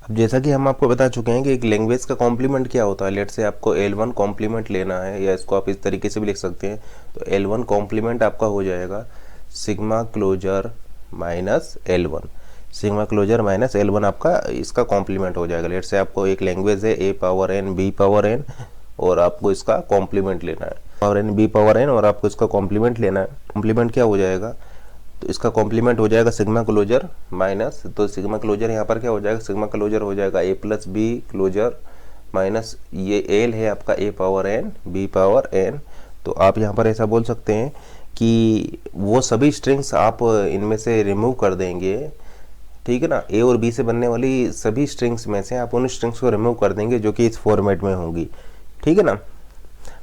अब जैसा कि हम आपको बता चुके हैं कि एक लैंग्वेज का कॉम्प्लीमेंट क्या होता है। लेट से आपको L1 कॉम्प्लीमेंट लेना है, या इसको आप इस तरीके से भी लिख सकते हैं। तो L1 कॉम्प्लीमेंट आपका हो जाएगा sigma closure minus L1। Sigma closure minus L1 आपका इसका कॉम्प्लीमेंट हो जाएगा। लेट से आपको एक लैंग्वेज है A power n B power n, और आपको इसका कॉम्प्लीमेंट लेना है power n B power n, और आपको इसका कॉम्प्लीमेंट लेना है। कॉम्प्लीमेंट क्या हो जाएगा, तो इसका कॉम्प्लीमेंट हो जाएगा सिग्मा क्लोजर माइनस, तो सिग्मा क्लोजर यहाँ पर क्या हो जाएगा, सिग्मा क्लोजर हो जाएगा A plus B closure minus ये एल है आपका A power n B power n। तो आप यहाँ पर ऐसा बोल सकते हैं कि वो सभी स्ट्रिंग्स आप इनमें से रिमूव कर देंगे, ठीक है ना। ए और बी से बनने वाली सभी स्ट्रिंग्स में से आप उन स्ट्रिंग्स को रिमूव कर देंगे जो कि इस फॉर्मेट में होंगी, ठीक है ना।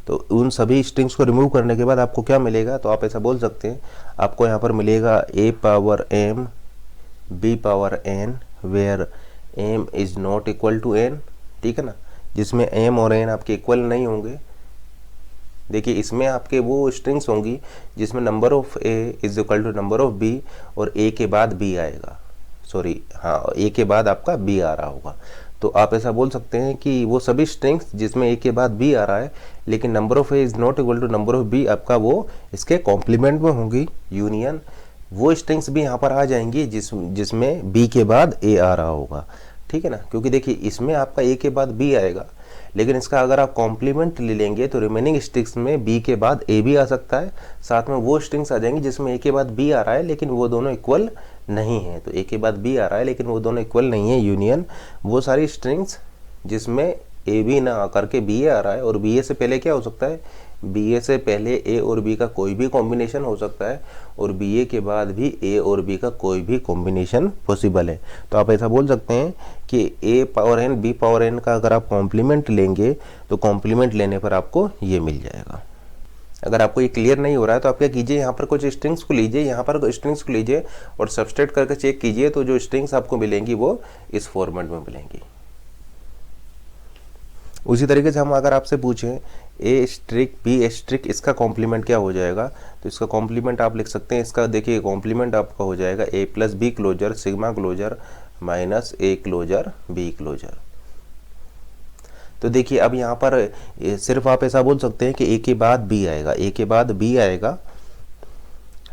तो उन सभी स्ट्रिंग्स को रिमूव करने के बाद आपको क्या मिलेगा, तो आप ऐसा बोल सकते हैं आपको यहाँ पर मिलेगा A power m B power n where m is not equal to n, ठीक है ना, जिसमें m और n आपके इक्वल नहीं होंगे। देखिए इसमें आपके वो स्ट्रिंग्स होंगी जिसमें number of a is equal to number of b, और a के बाद b आएगा, सॉरी हाँ a के बाद आपका b आ रहा होगा। तो आप ऐसा बोल सकते हैं कि वो सभी स्ट्रिंग्स जिसमें a के बाद b आ रहा है लेकिन number of a is not equal to number of b आपका वो इसके कॉम्प्लीमेंट में होंगी। यूनियन वो स्ट्रिंग्स भी यहाँ पर आ जाएंगी जिसमें b के बाद a आ रहा होगा, ठीक है ना। क्योंकि देखिए इसमें आपका a के बाद b आएगा, लेकिन इसका अगर आप कॉम्प्लीमेंट ले लेंगे तो रिमेनिंग स्ट्रिंग्स में b के बाद a भी आ सकता है, साथ में वो स्ट्रिंग्स आ जाएंगी जिसमें a के बाद b आ रहा है लेकिन वो दोनों इक्वल नहीं है। तो a के बाद b आ रहा है लेकिन वो दोनों इक्वल नहीं है। यूनियन वो सारी स्ट्रिंग्स जिसमें a b ना आकर के b आ रहा है, और b से पहले क्या हो सकता है, b से पहले a और b का कोई भी कॉम्बिनेशन हो सकता है, और b के बाद भी a और b का कोई भी कॉम्बिनेशन पॉसिबल है। तो आप ऐसा बोल सकते हैं कि a power n B power n का अगर आप कॉम्प्लीमेंट लेंगे तो कॉम्प्लीमेंट लेने पर आपको ये मिल जाएगा। अगर आपको ये क्लियर नहीं हो रहा है तो आप क्या कीजिए, यहाँ पर कुछ स्ट्रिंग्स को लीजिए, यहाँ पर स्ट्रिंग्स को लीजिए और सब्सट्रैक्ट करके चेक कीजिए, तो जो स्ट्रिंग्स आपको मिलेंगी वो इस फॉर्मेट में मिलेंगी। उसी तरीके से हम अगर आपसे पूछें ए स्ट्रिक बी स्ट्रिक इसका कॉम्प्लीमेंट क्या हो जाएगा, तो इसका कॉम्प्लीमेंट आप लिख सकते हैं। इसका देखिए कॉम्प्लीमेंट आपका हो जाएगा A plus B closure sigma closure minus A closure B closure. तो देखिए अब यहाँ पर सिर्फ आप ऐसा बोल सकते हैं कि ए के बाद बी आएगा, ए के बाद बी आएगा,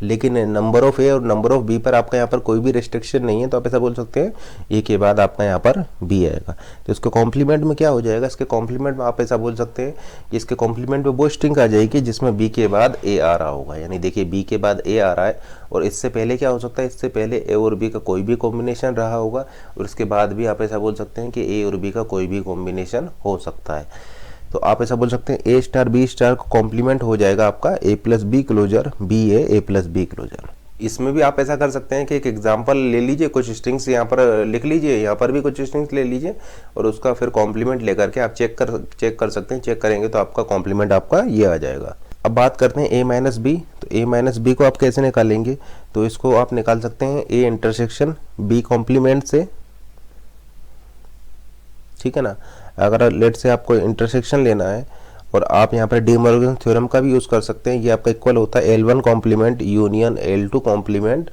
लेकिन नंबर ऑफ ए और नंबर ऑफ बी पर आपका यहाँ पर कोई भी रेस्ट्रिक्शन नहीं है। तो आप ऐसा बोल सकते हैं ए के बाद आपका यहाँ पर बी आएगा। तो इसके कॉम्प्लीमेंट में क्या हो जाएगा, इसके कॉम्प्लीमेंट में आप ऐसा बोल सकते हैं कि इसके कॉम्प्लीमेंट में वो स्ट्रिंग आ जाएगी जिसमें बी के बाद ए आ रहा होगा। यानी देखिए बी के बाद ए आ रहा है, और इससे पहले क्या हो सकता है, इससे पहले ए और बी का कोई भी कॉम्बिनेशन रहा होगा, और इसके बाद भी आप ऐसा बोल सकते हैं कि ए और बी का कोई भी कॉम्बिनेशन हो सकता है। तो आप ऐसा बोल सकते हैं ए स्टार बी स्टार को कॉम्प्लीमेंट हो जाएगा आपका A plus B closure B A plus B closure. इसमें भी आप ऐसा कर सकते हैं कि एक एग्जांपल ले लीजिए, कुछ स्ट्रिंग्स यहाँ पर लिख लीजिए, यहाँ पर भी कुछ स्ट्रिंग्स ले लीजिए, और उसका फिर कॉम्प्लीमेंट लेकर के आप चेक कर सकते हैं। चेक करेंगे तो आपका कॉम्प्लीमेंट आपका ये आ जाएगा। अब बात करते हैं ए माइनस बी। तो ए माइनस बी को आप कैसे निकालेंगे, तो इसको आप निकाल सकते हैं ए इंटरसेक्शन बी कॉम्प्लीमेंट से, ठीक है ना। अगर लेट से आपको इंटरसेक्शन लेना है, और आप यहाँ पर डी मॉर्गन थ्योरम का भी यूज़ कर सकते हैं। ये आपका इक्वल होता है L1 complement union L2 complement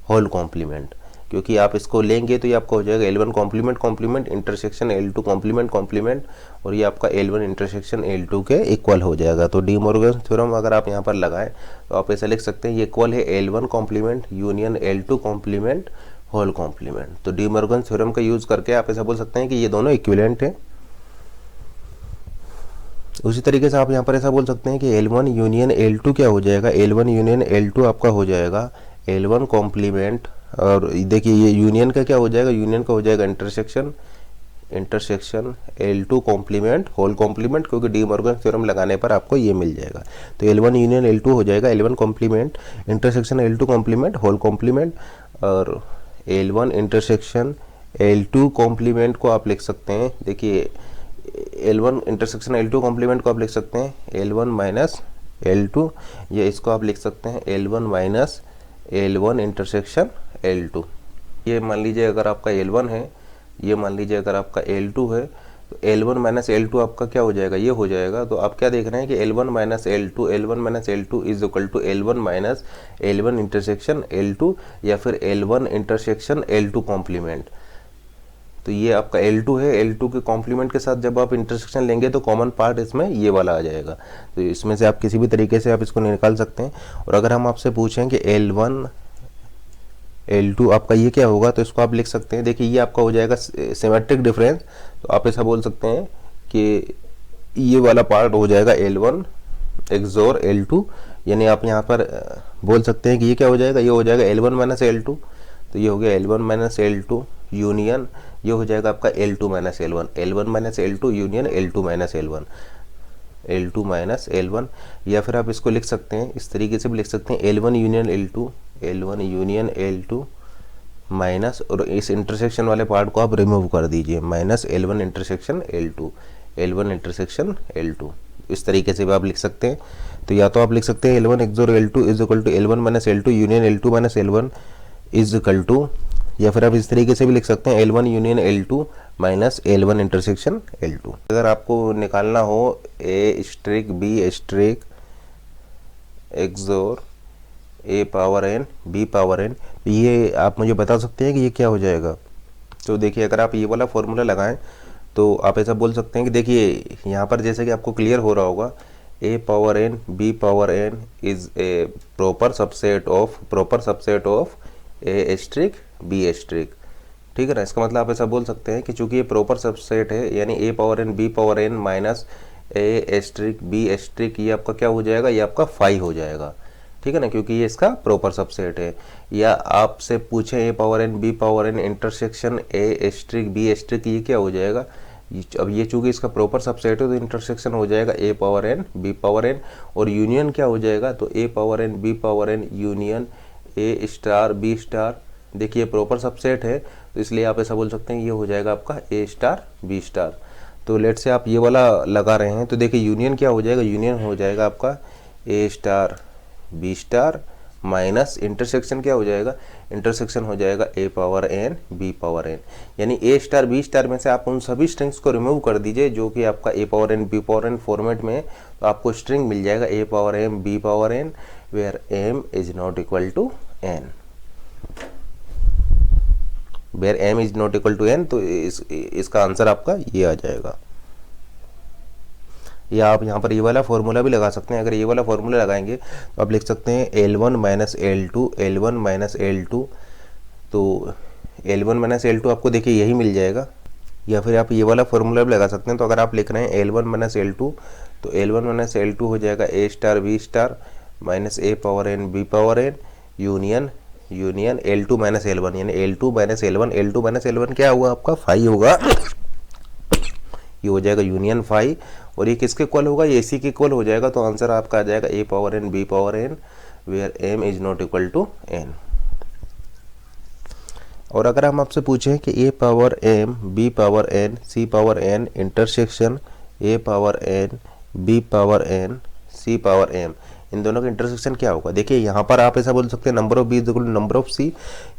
whole complement, क्योंकि आप इसको लेंगे तो ये आपका हो जाएगा L1 complement complement intersection L2 complement complement, और ये आपका L1 इंटरसेक्शन L2 के इक्वल हो जाएगा। तो डी मॉर्गन थ्योरम अगर आप यहाँ पर लगाएं तो आप ऐसा लिख सकते हैं ये इक्वल है L1 complement union L2 complement whole complement. तो डी मॉर्गन थ्योरम का यूज़ करके आप ऐसा बोल सकते हैं कि ये दोनों इक्विवेलेंट हैं। उसी तरीके से आप यहाँ पर ऐसा बोल सकते हैं कि L1 यूनियन L2 क्या हो जाएगा, L1 यूनियन L2 आपका हो जाएगा L1 कॉम्प्लीमेंट, और देखिए ये यूनियन का क्या हो जाएगा, यूनियन का हो जाएगा intersection L2 complement whole complement, क्योंकि डी मॉर्गन थ्योरम लगाने पर आपको ये मिल जाएगा। तो L1 यूनियन L2 हो जाएगा L1 complement intersection L2 complement whole complement, और L1 इंटरसेक्शन L2 कॉम्प्लीमेंट को आप लिख सकते हैं, देखिए L1 इंटरसेक्शन L2 कॉम्प्लीमेंट को आप लिख सकते हैं L1 माइनस L2, या इसको आप लिख सकते हैं L1 minus L1 intersection L2। ये मान लीजिए अगर आपका L1 है, ये मान लीजिए अगर आपका L2 है, तो L1 माइनस L2 आपका क्या हो जाएगा, ये हो जाएगा। तो आप क्या देख रहे हैं कि L1 minus L2 is equal to L1 minus L1 intersection L2, या फिर L1 इंटरसेक्शन L2 कॉम्प्लीमेंट। तो तो ये आपका L2 है, L2 के कॉम्प्लीमेंट के साथ जब आप इंटरसेक्शन लेंगे तो कॉमन पार्ट इसमें ये वाला आ जाएगा। तो इसमें से आप किसी भी तरीके से आप इसको निकाल सकते हैं। और अगर हम आपसे पूछें कि L1 L2 आपका ये क्या होगा, तो इसको आप लिख सकते हैं, देखिए ये आपका हो जाएगा सिमेट्रिक डिफरेंस। तो आप ऐसा बोल सकते हैं कि ये वाला पार्ट हो जाएगा L1 एक्सोर L2, यानी आप यहाँ पर बोल सकते हैं कि ये क्या हो जाएगा, ये हो जाएगा L1 माइनस L2। तो ये हो गया L1 माइनस L2 यूनियन, ये हो जाएगा आपका L2 minus L1, L1 minus L2 union L2 minus L1, L2 minus L1। या फिर आप इसको लिख सकते हैं, इस तरीके से भी लिख सकते हैं, L1 union L2, L1 union L2 minus, और इस इंटरसेक्शन वाले पार्ट को आप रिमूव कर दीजिए, minus L1 intersection L2, L1 intersection L2। इस तरीके से भी आप लिख सकते हैं। तो या तो आप लिख सकते हैं L1 XOR L2 is equal to L1 minus L2 union L2 minus L1 is equal to, या फिर आप इस तरीके से भी लिख सकते हैं L1 union L2 minus L1 intersection L2। अगर आपको निकालना हो A asterisk B asterisk XOR A power n B power n, तो ये आप मुझे बता सकते हैं कि ये क्या हो जाएगा। तो देखिए अगर आप ये वाला फॉर्मूला लगाएं तो आप ऐसा बोल सकते हैं कि देखिए यहाँ पर जैसे कि आपको क्लियर हो रहा होगा, A power n B power n is a proper subset of A asterisk B asterisk, ठीक है ना। इसका मतलब आप ऐसा बोल सकते हैं कि चूंकि ये प्रॉपर सबसेट है, यानी A power n B power n minus A asterisk B asterisk, ये आपका क्या हो जाएगा, ये आपका फाई हो जाएगा, ठीक है ना, क्योंकि ये इसका प्रॉपर सबसेट है। या आपसे पूछें A power n B power n intersection A asterisk B asterisk, ये क्या हो जाएगा। अब ये चूंकि इसका प्रॉपर सबसेट है तो इंटरसेक्शन हो जाएगा A power n B power n, और यूनियन क्या हो जाएगा, तो A power n B power n union A star B star. देखिए प्रॉपर सबसेट है तो इसलिए आप ऐसा बोल सकते हैं ये हो जाएगा आपका A स्टार B स्टार। तो लेट से आप ये वाला लगा रहे हैं तो देखिए यूनियन क्या हो जाएगा, यूनियन हो जाएगा आपका A star B star minus intersection क्या हो जाएगा, इंटरसेक्शन हो जाएगा A power n B power n, यानी A स्टार B स्टार में से आप उन सभी स्ट्रिंग्स को रिमूव कर दीजिए जो कि आपका A power n B power n format में है। तो आपको स्ट्रिंग मिल जाएगा A power m B power n where m is not equal to n, where m is not equal to n। तो इसका आंसर आपका ये आ जाएगा। या आप यहाँ पर ये वाला फॉर्मूला भी लगा सकते हैं। अगर ये वाला फॉर्मूला लगाएंगे तो आप लिख सकते हैं L1 minus L2, L1 minus L2, तो L1 माइनस L2 आपको देखिए यही मिल जाएगा। या फिर आप ये वाला फॉर्मूला भी लगा सकते हैं। तो अगर आप लिख रहे हैं L1 माइनस L2, तो L1 माइनस L2 हो जाएगा A star B star minus A power n B power n union L2 minus L1, यानी L2 minus L1, L2 minus L1 क्या हुआ आपका, फाई होगा, ये हो जाएगा यूनियन फाई। और ये किसके इक्वल होगा, ये इसी के इक्वल हो जाएगा। तो आंसर आपका आ जाएगा A power n B power n where m is not equal to n। और अगर हम आपसे पूछें कि A power m B power n C power n intersection A power n B power n C power m, इन दोनों का intersection क्या होगा। देखिए यहाँ पर आप ऐसा बोल सकते हैं number of B is equal to number of C,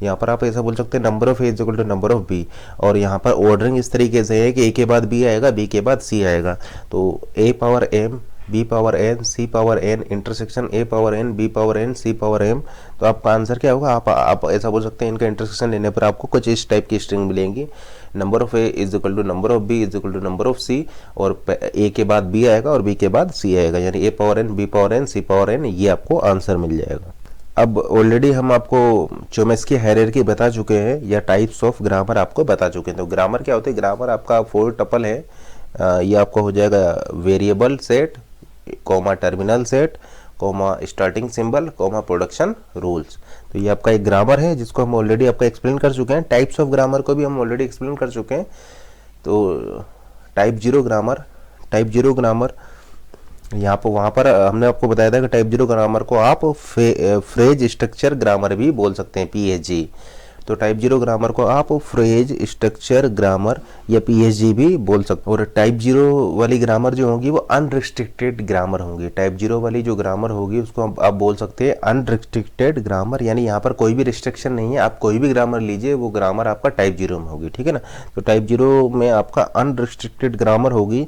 यहाँ पर आप ऐसा बोल सकते हैं number of A is equal to number of B. और यहाँ पर ऑर्डरिंग इस तरीके से है कि ए के बाद बी आएगा, बी के बाद सी आएगा। तो A power M B power N C power N intersection A power N B power N C power M. तो आपका आंसर क्या होगा, आप ऐसा बोल सकते हैं इनका इंटरसेक्शन लेने पर आपको कुछ इस टाइप की स्ट्रिंग मिलेंगी, number of A is equal to number of B is equal to number of C, और ए के बाद बी आएगा और बी के बाद सी आएगा, यानी A power N B power N C power N, ये आपको आंसर मिल जाएगा। अब ऑलरेडी हम आपको चोमेस्की हायरार्की बता चुके हैं या टाइप्स ऑफ ग्रामर आपको बता चुके हैं। तो ग्रामर क्या होता है, ग्रामर आपका 4 टपल है, ये आपको हो जाएगा variable set, comma terminal set, comma starting symbol, comma production rules. तो ये आपका एक ग्रामर है जिसको हम ऑलरेडी आपका एक्सप्लेन कर चुके हैं। टाइप्स ऑफ ग्रामर को भी हम ऑलरेडी एक्सप्लेन कर चुके हैं। तो टाइप जीरो ग्रामर यहाँ पर वहाँ पर हमने आपको बताया था कि टाइप जीरो ग्रामर को आप फ्रेज स्ट्रक्चर ग्रामर भी बोल सकते हैं, PSG। तो टाइप जीरो ग्रामर को आप फ्रेज स्ट्रक्चर ग्रामर या PSG भी बोल सकते हैं। और टाइप जीरो वाली ग्रामर जो होगी वो अनरिस्ट्रिक्टेड ग्रामर होंगी। टाइप जीरो वाली जो ग्रामर होगी उसको आप बोल सकते हैं अनरिस्ट्रिक्टेड ग्रामर, यानी यहाँ पर कोई भी रिस्ट्रिक्शन नहीं है, आप कोई भी ग्रामर लीजिए वो ग्रामर आपका टाइप जीरो में होगी, ठीक है ना। तो टाइप जीरो में आपका अनरिस्ट्रिक्टेड ग्रामर होगी,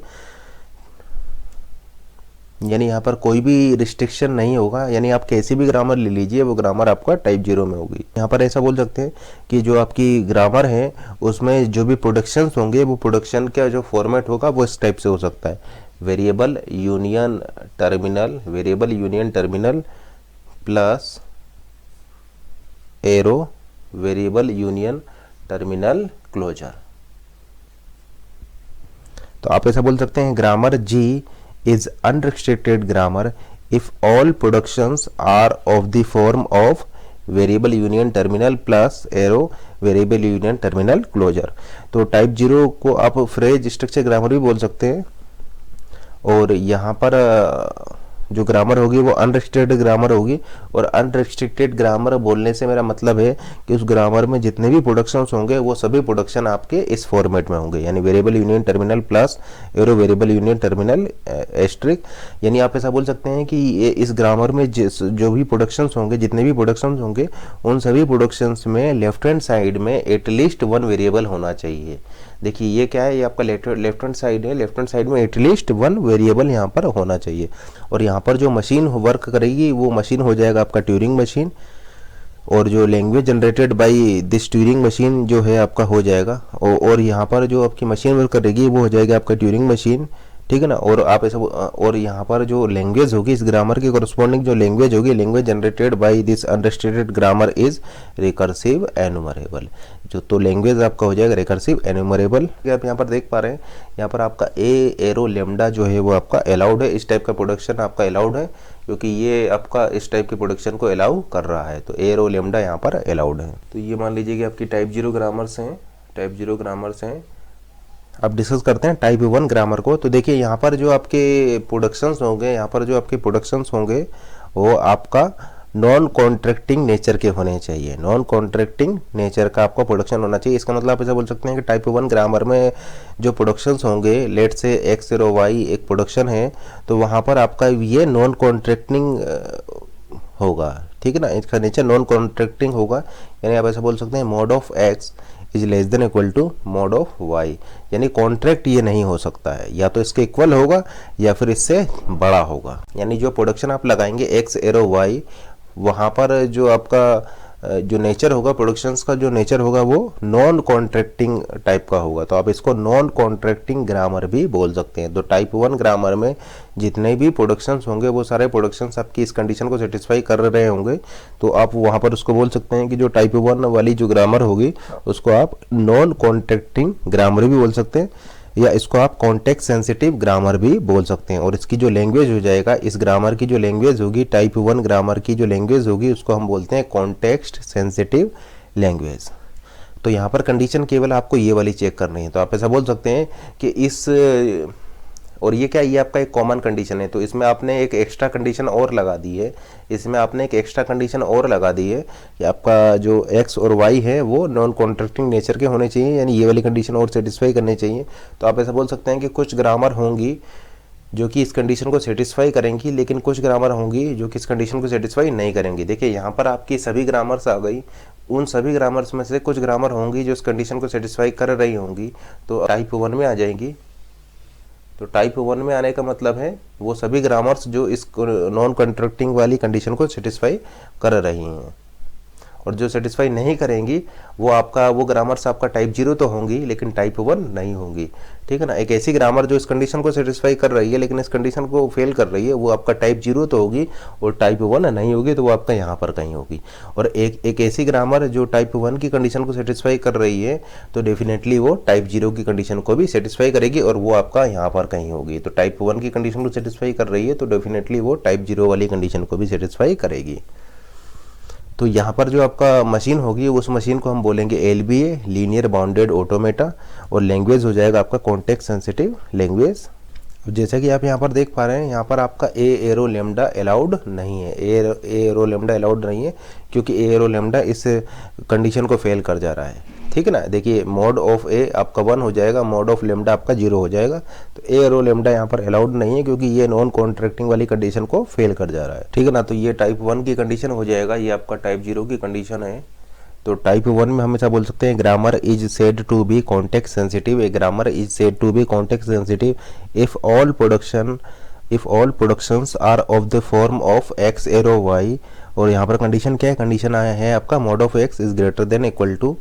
यानी यहाँ पर कोई भी रिस्ट्रिक्शन नहीं होगा, यानी आप कैसी भी ग्रामर ले लीजिए वो ग्रामर आपका टाइप 0 में होगी। यहाँ पर ऐसा बोल सकते हैं कि जो आपकी ग्रामर है उसमें जो भी प्रोडक्शंस होंगे वो प्रोडक्शन का जो फॉर्मेट होगा वो इस टाइप से हो सकता है, variable union terminal plus arrow variable union terminal closure. तो आप ऐसा बोल सकते हैं grammar G is unrestricted grammar if all productions are of the form of variable union terminal plus arrow variable union terminal closure। तो type 0 को आप phrase structure grammar भी बोल सकते हैं, और यहाँ पर जो ग्रामर होगी वो अनरिस्ट्रिक्टेड ग्रामर होगी। और अनरिस्ट्रिक्टेड ग्रामर बोलने से मेरा मतलब है कि उस ग्रामर में जितने भी प्रोडक्शंस होंगे वो सभी प्रोडक्शन आपके इस फॉर्मेट में होंगे, यानी variable union terminal plus arrow variable union terminal asterisk. यानी आप ऐसा बोल सकते हैं कि ये इस ग्रामर में जो भी प्रोडक्शंस होंगे, जितने भी प्रोडक्शंस होंगे, उन सभी प्रोडक्शंस में लेफ्ट हैंड साइड में एटलीस्ट 1 वेरिएबल होना चाहिए। देखिए ये क्या है, ये आपका लेफ्ट हैंड साइड है, लेफ्ट हैंड साइड में एटलीस्ट 1 वेरिएबल यहाँ पर होना चाहिए। और यहाँ पर जो मशीन वर्क करेगी वो मशीन हो जाएगा आपका ट्यूरिंग मशीन, और जो language generated by this Turing machine जो है आपका हो जाएगा, और यहाँ पर जो आपकी मशीन वर्क करेगी वो हो जाएगा आपका ट्यूरिंग मशीन, ठीक है ना। और आप ऐसा, और यहाँ पर जो लैंग्वेज होगी इस ग्रामर के कॉरस्पॉन्डिंग जो लैंग्वेज होगी, language generated by this unrestricted grammar is recursive enumerable. जो तो लैंग्वेज आपका हो जाएगा रिकर्सिव एनुमरेबल। आप यहाँ पर देख पा रहे हैं, यहाँ पर आपका एरो लेमडा जो है वो आपका अलाउड है, इस टाइप का प्रोडक्शन आपका अलाउड है, क्योंकि ये आपका इस टाइप के प्रोडक्शन को अलाउ कर रहा है। तो एरो लेमडा यहाँ पर अलाउड है। तो ये मान लीजिए कि आपकी टाइप 0 ग्रामर्स हैं, टाइप 0 ग्रामर्स हैं। अब डिस्कस करते हैं टाइप 1 ग्रामर को। तो देखिए यहाँ पर जो आपके प्रोडक्शंस होंगे, यहाँ पर जो आपके प्रोडक्शंस होंगे वो आपका नॉन कॉन्ट्रैक्टिंग नेचर के होने चाहिए, नॉन कॉन्ट्रैक्टिंग नेचर का आपका प्रोडक्शन होना चाहिए। इसका मतलब आप ऐसा बोल सकते हैं कि टाइप 1 ग्रामर में जो प्रोडक्शंस होंगे, लेट से एक्स एरो वाई एक प्रोडक्शन है, तो वहाँ पर आपका ये नॉन कॉन्ट्रैक्टिंग होगा, ठीक है ना। इसका नेचर नॉन कॉन्ट्रैक्टिंग होगा, यानी आप ऐसा बोल सकते हैं mod of X is less than equal to mod of Y, यानी कॉन्ट्रैक्ट ये नहीं हो सकता है, या तो इसके इक्वल होगा या फिर इससे बड़ा होगा। यानी जो प्रोडक्शन आप लगाएंगे एक्स एरो वाई, वहाँ पर जो आपका जो नेचर होगा, प्रोडक्शंस का जो नेचर होगा वो नॉन कॉन्ट्रैक्टिंग टाइप का होगा। तो आप इसको नॉन कॉन्ट्रैक्टिंग ग्रामर भी बोल सकते हैं। तो टाइप 1 ग्रामर में जितने भी प्रोडक्शंस होंगे वो सारे प्रोडक्शंस आपकी इस कंडीशन को सेटिस्फाई कर रहे होंगे, तो आप वहाँ पर उसको बोल सकते हैं कि जो टाइप 1 वाली जो ग्रामर होगी उसको आप नॉन कॉन्ट्रैक्टिंग ग्रामर भी बोल सकते हैं, या इसको आप कॉन्टेक्स्ट सेंसिटिव ग्रामर भी बोल सकते हैं। और इसकी जो लैंग्वेज हो जाएगा, इस ग्रामर की जो लैंग्वेज होगी, टाइप 1 ग्रामर की जो लैंग्वेज होगी उसको हम बोलते हैं कॉन्टेक्स्ट सेंसिटिव लैंग्वेज। तो यहाँ पर कंडीशन केवल आपको ये वाली चेक करनी है। तो आप ऐसा बोल सकते हैं कि इस, और ये क्या, ये आपका एक कॉमन कंडीशन है, तो इसमें आपने एक एक्स्ट्रा कंडीशन और लगा दी है, इसमें आपने एक एक्स्ट्रा कंडीशन और लगा दी है कि आपका जो एक्स और वाई है वो नॉन कॉन्ट्रैक्टिंग नेचर के होने चाहिए, यानी ये वाली कंडीशन और सेटिस्फाई करनी चाहिए। तो आप ऐसा बोल सकते हैं कि कुछ ग्रामर होंगी जो कि इस कंडीशन को सेटिस्फाई करेंगी, लेकिन कुछ ग्रामर होंगी जो कि इस कंडीशन को सेटिस्फाई नहीं करेंगी। देखिए यहाँ पर आपकी सभी ग्रामर्स आ गई, उन सभी ग्रामर्स में से कुछ ग्रामर होंगी जो इस कंडीशन को सेटिस्फाई कर रही होंगी, तो टाइप 1 में आ जाएंगी। तो टाइप 1 में आने का मतलब है वो सभी ग्रामर्स जो इस नॉन कॉन्ट्रैक्टिंग वाली कंडीशन को सेटिस्फाई कर रही हैं, और जो सेटिस्फाई नहीं करेंगी वो आपका, वो ग्रामर्स आपका टाइप 0 तो होंगी लेकिन टाइप 1 नहीं होंगी, ठीक है ना। एक ऐसी ग्रामर जो इस कंडीशन को सेटिस्फाई कर रही है लेकिन इस कंडीशन को फेल कर रही है, वो आपका टाइप 0 तो होगी और टाइप 1 नहीं होगी, तो वो आपका यहाँ पर कहीं होगी। और एक ऐसी ग्रामर जो टाइप 1 की कंडीशन को सेटिस्फाई कर रही है, तो डेफिनेटली वो टाइप 0 की कंडीशन को भी सेटिस्फाई करेगी, और वो आपका यहाँ पर कहीं होगी। तो टाइप 1 की कंडीशन को सेटिस्फाई कर रही है तो डेफिनेटली वो टाइप 0 वाली कंडीशन को भी सेटिस्फाई करेगी। तो यहाँ पर जो आपका मशीन होगी उस मशीन को हम बोलेंगे LBA, लीनियर बाउंडेड ऑटोमेटा, और लैंग्वेज हो जाएगा आपका कॉन्टेक्स्ट सेंसिटिव लैंग्वेज। जैसा कि आप यहाँ पर देख पा रहे हैं, यहाँ पर आपका एरो लेमडा अलाउड नहीं है, एरो लेमडा अलाउड नहीं है, क्योंकि एरो लेमडा इस कंडीशन को फेल कर जा रहा है, ठीक है ना। देखिए मोड ऑफ ए आपका 1 हो जाएगा, मोड ऑफ लेमडा आपका 0 हो जाएगा। तो एरो लेमडा यहाँ पर अलाउड नहीं है, क्योंकि ये नॉन कॉन्ट्रैक्टिंग वाली कंडीशन को फेल कर जा रहा है, ठीक है ना। तो ये टाइप 1 की कंडीशन हो जाएगा, ये आपका टाइप 0 की कंडीशन है। तो टाइप 1 में हमेशा बोल सकते हैं grammar is said to be context sensitive, a grammar is said to be context sensitive if all production if all productions are of the form of X arrow Y, और यहाँ पर कंडीशन क्या है, कंडीशन आया है आपका mod of X is greater than equal to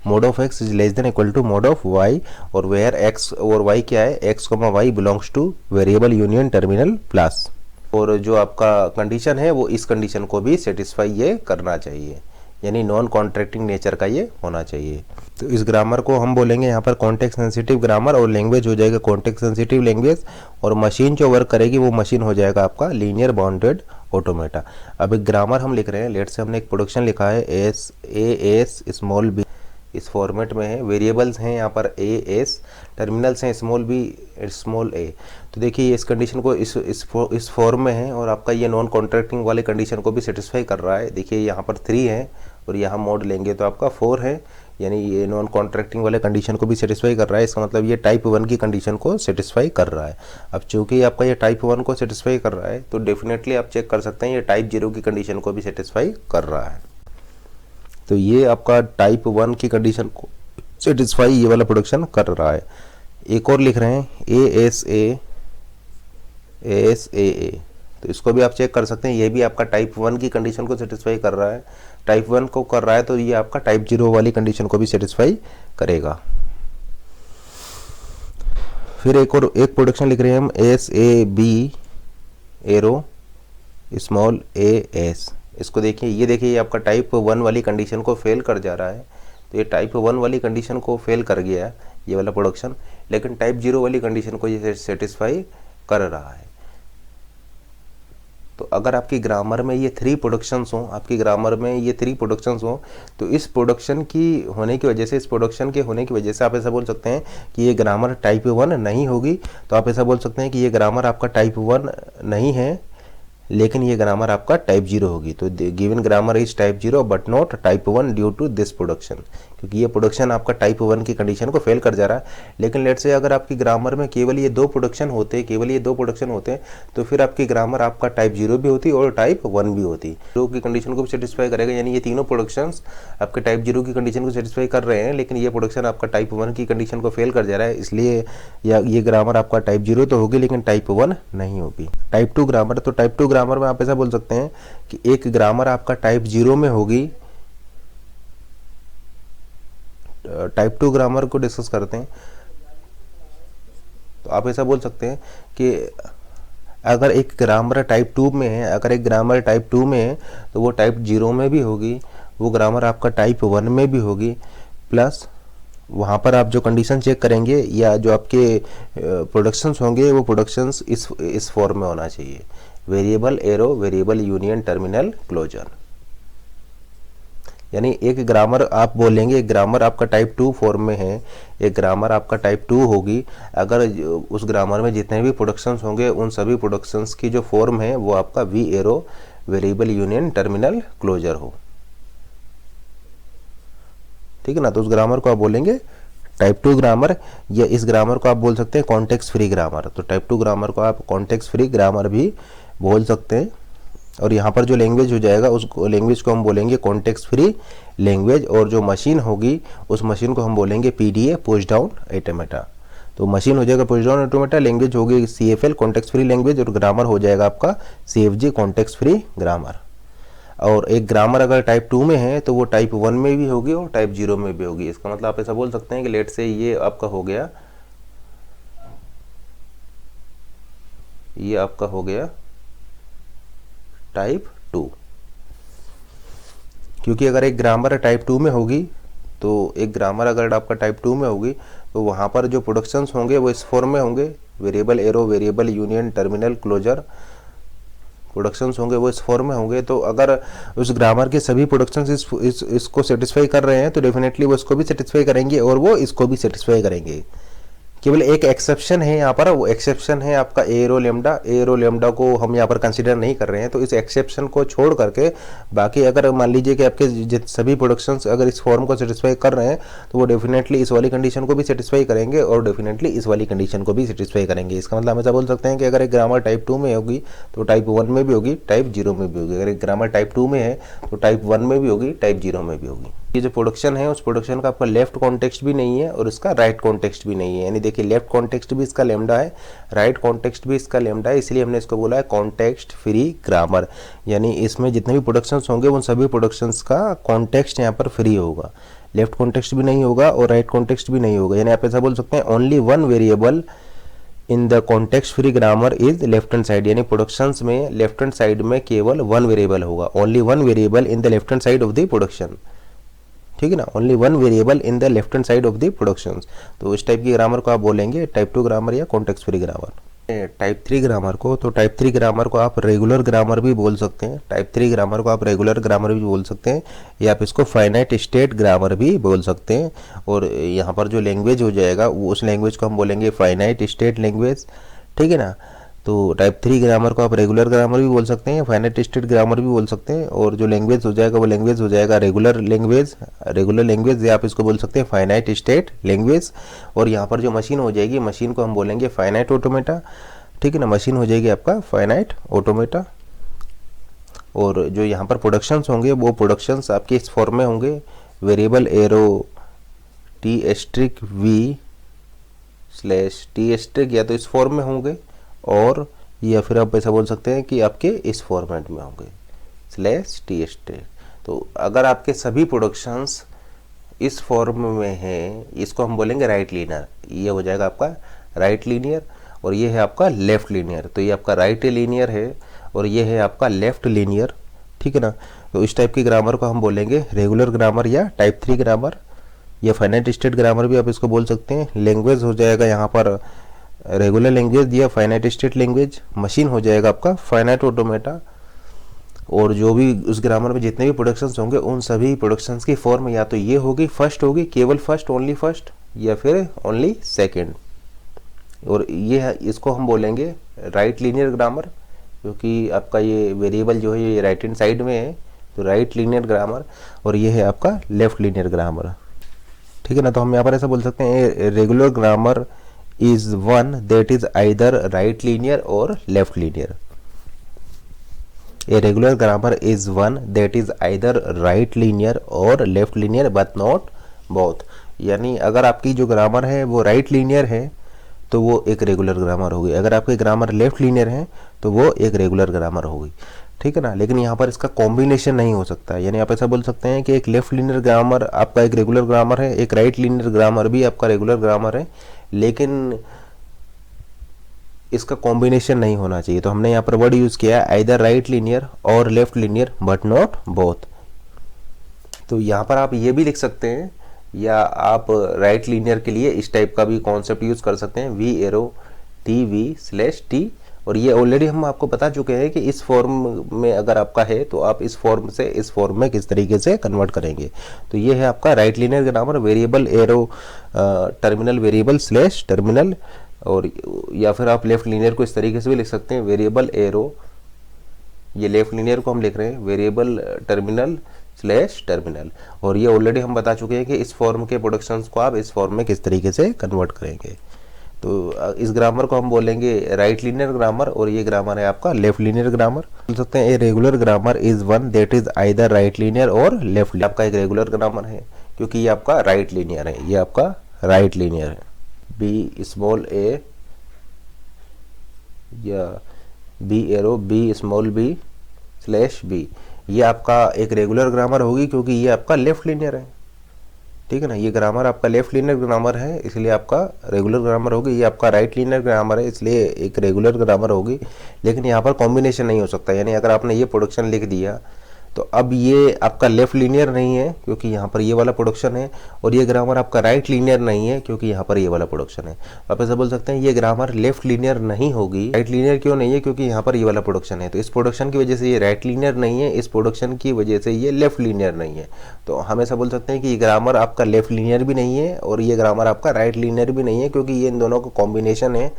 mod of X is less than equal to mod of Y, और where X और वाई क्या है, X comma Y belongs to variable union terminal plus. और जो आपका condition है वो इस कंडीशन को भी सेटिस्फाई ये करना चाहिए, यानी नॉन कॉन्ट्रैक्टिंग नेचर का ये होना चाहिए। तो इस ग्रामर को हम बोलेंगे यहाँ पर कॉन्टेक्स्ट सेंसिटिव ग्रामर, और लैंग्वेज हो जाएगा कॉन्टेक्स्ट सेंसिटिव लैंग्वेज, और मशीन जो वर्क करेगी वो मशीन हो जाएगा आपका लीनियर बाउंडेड ऑटोमेटा। अब एक ग्रामर हम लिख रहे हैं, लेट से हमने एक प्रोडक्शन लिखा है S A S small B, इस फॉर्मेट में है, वेरिएबल्स हैं यहाँ पर ए एस, टर्मिनल्स हैं स्मॉल बी स्मॉल ए। तो देखिए इस कंडीशन को इस फॉर्म में है, और आपका ये नॉन कॉन्ट्रैक्टिंग वाले कंडीशन को भी सेटिस्फाई कर रहा है। देखिए यहाँ पर 3 है और यहाँ मोड लेंगे तो आपका 4 है, यानी ये नॉन कॉन्ट्रैक्टिंग वाले कंडीशन को भी सेटिस्फाई कर रहा है। इसका मतलब ये टाइप 1 की कंडीशन को सेटिस्फाई कर रहा है। अब चूंकि आपका ये टाइप 1 को सेटिस्फाई कर रहा है तो डेफिनेटली आप चेक कर सकते हैं ये टाइप 0 की कंडीशन को भी सेटिस्फाई कर रहा है। तो ये आपका टाइप 1 की कंडीशन को सेटिस्फाई ये वाला प्रोडक्शन कर रहा है। एक और लिख रहे हैं ए एस ए, तो इसको भी आप चेक कर सकते हैं, ये भी आपका टाइप 1 की कंडीशन को सेटिस्फाई कर रहा है। टाइप 1 को कर रहा है तो ये आपका टाइप 0 वाली कंडीशन को भी सेटिस्फाई करेगा। फिर एक प्रोडक्शन लिख रहे हैं हम S A B arrow small A S. इसको देखिए, ये देखिए ये आपका टाइप 1 वाली कंडीशन को फेल कर जा रहा है। तो ये टाइप 1 वाली कंडीशन को फेल कर गया ये वाला प्रोडक्शन, लेकिन टाइप 0 वाली कंडीशन को ये सेटिस्फाई कर रहा है। तो अगर आपकी ग्रामर में ये 3 प्रोडक्शंस हों, आपकी ग्रामर में ये 3 प्रोडक्शंस हों, तो इस प्रोडक्शन की होने की वजह से, इस प्रोडक्शन के होने की वजह से आप ऐसा बोल सकते हैं कि ये ग्रामर टाइप 1 नहीं होगी। तो आप ऐसा बोल सकते हैं कि ये ग्रामर आपका टाइप 1 नहीं है, लेकिन ये ग्रामर आपका टाइप 0 होगी। तो given grammar is type 0 but not type 1 due to this production, क्योंकि ये प्रोडक्शन आपका टाइप 1 की कंडीशन को फेल कर जा रहा है। लेकिन लेट से अगर आपकी ग्रामर में केवल ये 2 प्रोडक्शन होते, तो फिर आपकी ग्रामर आपका टाइप 0 भी होती और टाइप 1 भी होती। 0 की कंडीशन को भी सेटिस्फाई करेगा, यानी ये तीनों प्रोडक्शंस आपके टाइप 0 की कंडीशन को सेटिस्फाई कर रहे हैं, लेकिन ये प्रोडक्शन आपका टाइप 1 की कंडीशन को फेल कर जा रहा है, इसलिए ये ग्रामर आपका टाइप 0 तो होगी लेकिन टाइप 1 नहीं होगी। टाइप 2 ग्रामर, तो टाइप 2 ग्रामर में आप ऐसा बोल सकते हैं कि एक ग्रामर आपका टाइप 0 में होगी। टाइप 2 ग्रामर को डिस्कस करते हैं, तो आप ऐसा बोल सकते हैं कि अगर एक ग्रामर टाइप 2 में है, तो वो टाइप 0 में भी होगी, वो ग्रामर आपका टाइप 1 में भी होगी, प्लस वहाँ पर आप जो कंडीशन चेक करेंगे या जो आपके प्रोडक्शंस होंगे वो प्रोडक्शंस इस फॉर्म में होना चाहिए, variable arrow variable union terminal closure. यानी एक ग्रामर आप बोलेंगे, एक ग्रामर आपका टाइप 2 फॉर्म में है, एक ग्रामर आपका टाइप 2 होगी अगर उस ग्रामर में जितने भी प्रोडक्शंस होंगे उन सभी प्रोडक्शंस की जो फॉर्म है वो आपका V arrow variable union terminal closure हो। ठीक है ना, तो उस ग्रामर को आप बोलेंगे टाइप 2 ग्रामर, या इस ग्रामर को आप बोल सकते हैं कॉन्टेक्स्ट फ्री ग्रामर। तो टाइप 2 ग्रामर को आप कॉन्टेक्स्ट फ्री ग्रामर भी बोल सकते हैं। और यहाँ पर जो लैंग्वेज हो जाएगा उस लैंग्वेज को हम बोलेंगे कॉन्टेक्स्ट फ्री लैंग्वेज, और जो मशीन होगी उस मशीन को हम बोलेंगे पीडीए पुश डाउन ऑटोमेटा। तो मशीन हो जाएगा पुश डाउन ऑटोमेटा, लैंग्वेज होगी सीएफएल कॉन्टेक्स्ट फ्री लैंग्वेज, और ग्रामर हो जाएगा आपका सीएफजी कॉन्टेक्स्ट फ्री ग्रामर। और एक ग्रामर अगर टाइप 2 में है तो वो टाइप 1 में भी होगी और टाइप 0 में भी होगी। इसका मतलब आप ऐसा बोल सकते हैं कि लेट से ये आपका हो गया, ये आपका हो गया टाइप 2, क्योंकि अगर एक ग्रामर टाइप 2 में होगी, तो एक ग्रामर अगर आपका टाइप 2 में होगी तो वहाँ पर जो प्रोडक्शंस होंगे वो इस फॉर्म में होंगे, variable arrow variable union terminal closure, productions होंगे वो इस फॉर्म में होंगे। तो अगर उस ग्रामर के सभी प्रोडक्शंस इसको सेटिस्फाई कर रहे हैं तो डेफिनेटली वो इसको भी सेटिस्फाई करेंगे और वो इसको भी सेटिस्फाई करेंगे। केवल एक एक्सेप्शन है यहाँ पर, वो एक्सेप्शन है आपका एरो लेमडा को हम यहाँ पर कंसीडर नहीं कर रहे हैं। तो इस एक्सेप्शन को छोड़ करके बाकी अगर मान लीजिए कि आपके सभी प्रोडक्शंस अगर इस फॉर्म को सेटिस्फाई कर रहे हैं तो वो डेफिनेटली इस वाली कंडीशन को भी सेटिस्फाई करेंगे और डेफिनेटली इस वाली कंडीशन को भी सेटिस्फाई करेंगे। इसका मतलब हम ऐसा बोल सकते हैं कि अगर एक ग्रामर टाइप 2 में होगी तो टाइप 1 में भी होगी, टाइप 0 में भी होगी। अगर एक ग्रामर टाइप 2 में है तो टाइप 1 में भी होगी, टाइप 0 में भी होगी। ये जो प्रोडक्शन है उस प्रोडक्शन का आपका लेफ्ट कॉन्टेक्स्ट भी नहीं है और इसका राइट कॉन्टेक्स्ट भी नहीं है। यानी देखिए लेफ्ट कॉन्टेक्स्ट भी इसका लैम्डा है, राइट कॉन्टेक्स्ट भी इसका लैम्डा है, इसलिए हमने इसको बोला है कॉन्टेक्स्ट फ्री ग्रामर। यानी इसमें जितने भी प्रोडक्शंस होंगे उन सभी प्रोडक्शंस का कॉन्टेक्स्ट यहाँ पर फ्री होगा, लेफ्ट कॉन्टेक्स्ट भी नहीं होगा और राइट कॉन्टेक्स्ट भी नहीं होगा। यानी आप ऐसा बोल सकते हैं only one variable in the context free grammar is left hand side. यानी प्रोडक्शंस में लेफ्ट हैंड साइड में केवल वन वेरिएबल होगा, only one variable in the left hand side of the production, ठीक है ना, only one variable in the left hand side of the productions. तो इस टाइप की ग्रामर को आप बोलेंगे टाइप 2 ग्रामर या context free grammar. Type 3 grammar को, तो टाइप 3 ग्रामर को आप रेगुलर ग्रामर भी बोल सकते हैं, टाइप 3 ग्रामर को आप रेगुलर ग्रामर भी बोल सकते हैं, या आप इसको फाइनाइट स्टेट ग्रामर भी बोल सकते हैं। और यहाँ पर जो लैंग्वेज हो जाएगा वो उस लैंग्वेज को हम बोलेंगे फाइनाइट स्टेट लैंग्वेज, ठीक है ना। तो टाइप 3 ग्रामर को आप रेगुलर ग्रामर भी बोल सकते हैं, फाइनाइट स्टेट ग्रामर भी बोल सकते हैं, और जो लैंग्वेज हो जाएगा वो लैंग्वेज हो जाएगा रेगुलर लैंग्वेज या आप इसको बोल सकते हैं फाइनाइट स्टेट लैंग्वेज। और यहाँ पर जो मशीन हो जाएगी, मशीन को हम बोलेंगे फाइनाइट ऑटोमेटा, ठीक है ना, मशीन हो जाएगी आपका फाइनाइट ऑटोमेटा। और जो यहाँ पर प्रोडक्शंस होंगे वो प्रोडक्शंस आपके इस फॉर्म में होंगे, variable arrow T asterisk V slash T asterisk, या तो इस फॉर्म में होंगे और या फिर आप ऐसा बोल सकते हैं कि आपके इस फॉर्मेट में होंगे स्लैश टी एस्ट्रिक। तो अगर आपके सभी प्रोडक्शंस इस फॉर्म में हैं, इसको हम बोलेंगे राइट लीनियर, ये हो जाएगा आपका राइट लीनियर, और ये है आपका लेफ्ट लीनियर। तो ये आपका राइट लीनियर है और ये है आपका लेफ्ट लीनियर, ठीक है ना। तो इस टाइप की ग्रामर को हम बोलेंगे रेगुलर ग्रामर या टाइप 3 ग्रामर या फाइनाइट स्टेट ग्रामर भी आप इसको बोल सकते हैं। लैंग्वेज हो जाएगा यहाँ पर रेगुलर लैंग्वेज या फाइनाइट स्टेट लैंग्वेज, मशीन हो जाएगा आपका फाइनाइट ऑटोमेटा। और जो भी उस ग्रामर में जितने भी प्रोडक्शंस होंगे उन सभी प्रोडक्शंस की फॉर्म या तो ये होगी, फर्स्ट होगी, केवल फर्स्ट, ओनली फर्स्ट, या फिर ओनली सेकेंड। और ये है, इसको हम बोलेंगे राइट लीनियर ग्रामर, क्योंकि आपका ये वेरिएबल जो है ये राइट हैंड साइड में है, तो राइट लीनियर ग्रामर। और ये है आपका लेफ्ट लीनियर ग्रामर, ठीक है ना। तो हम यहाँ पर ऐसा बोल सकते हैं regular grammar is one that is either right linear और left linear. A regular grammar is one that is either right linear और left linear but not both. यानी अगर आपकी जो ग्रामर है वो राइट लीनियर है तो वो एक रेगुलर ग्रामर होगी, अगर आपकी ग्रामर लेफ्ट लीनियर है तो वो एक रेगुलर ग्रामर होगी, ठीक है ना। लेकिन यहाँ पर इसका कॉम्बिनेशन नहीं हो सकता। यानी आप ऐसा बोल सकते हैं कि एक लेफ्ट लीनियर ग्रामर आपका एक रेगुलर ग्रामर है, एक राइट लीनियर ग्रामर भी आपका रेगुलर ग्रामर है, लेकिन इसका कॉम्बिनेशन नहीं होना चाहिए। तो हमने यहाँ पर वर्ड यूज किया है आइदर राइट लीनियर और left linear but not both. तो यहाँ पर आप ये भी लिख सकते हैं, या आप राइट लीनियर के लिए इस टाइप का भी कॉन्सेप्ट यूज कर सकते हैं, V arrow T V slash T. और ये ऑलरेडी हम आपको बता चुके हैं कि इस फॉर्म में अगर आपका है तो आप इस फॉर्म से इस फॉर्म में किस तरीके से कन्वर्ट करेंगे। तो ये है आपका right linear grammar, variable arrow terminal variable slash terminal. और या फिर आप लेफ्ट लीनियर को इस तरीके से भी लिख सकते हैं, वेरिएबल एरो, ये लेफ्ट लीनियर को हम लिख रहे हैं वेरिएबल टर्मिनल स्लैश टर्मिनल। और ये ऑलरेडी हम बता चुके हैं कि इस फॉर्म के प्रोडक्शंस को आप इस फॉर्म में किस तरीके से कन्वर्ट करेंगे। तो इस ग्रामर को हम बोलेंगे राइट लीनियर ग्रामर, और ये ग्रामर है आपका लेफ्ट लीनियर ग्रामर। बोल सकते हैं ए regular grammar is one that is either right linear और लेफ्ट। आपका एक रेगुलर ग्रामर है क्योंकि ये आपका राइट लीनियर है, ये आपका राइट लीनियर है। बी स्मॉल ए या B arrow B small B slash B, ये आपका एक रेगुलर ग्रामर होगी क्योंकि ये आपका लेफ्ट लीनियर है, ठीक है ना। ये ग्रामर आपका लेफ्ट लीनियर ग्रामर है इसलिए आपका रेगुलर ग्रामर होगी। ये आपका राइट लीनियर ग्रामर है इसलिए एक रेगुलर ग्रामर होगी। लेकिन यहाँ पर कॉम्बिनेशन नहीं हो सकता। यानी अगर आपने ये प्रोडक्शन लिख दिया तो अब ये आपका लेफ्ट लीनियर नहीं है क्योंकि यहाँ पर ये वाला प्रोडक्शन है, और ये ग्रामर आपका राइट लीनियर नहीं है क्योंकि यहाँ पर ये वाला प्रोडक्शन है। आप ऐसा बोल सकते हैं ये ग्रामर लेफ्ट लीनियर नहीं होगी। राइट लीनियर क्यों नहीं है? क्योंकि यहाँ पर ये वाला प्रोडक्शन है, तो इस प्रोडक्शन की वजह से ये राइट लीनियर नहीं है, इस प्रोडक्शन की वजह से ये लेफ्ट लीनियर नहीं है। तो हम ऐसा बोल सकते हैं कि ये ग्रामर आपका लेफ्ट लीनियर भी नहीं है और ये ग्रामर आपका राइट लीनियर भी नहीं है क्योंकि ये इन दोनों का कॉम्बिनेशन है।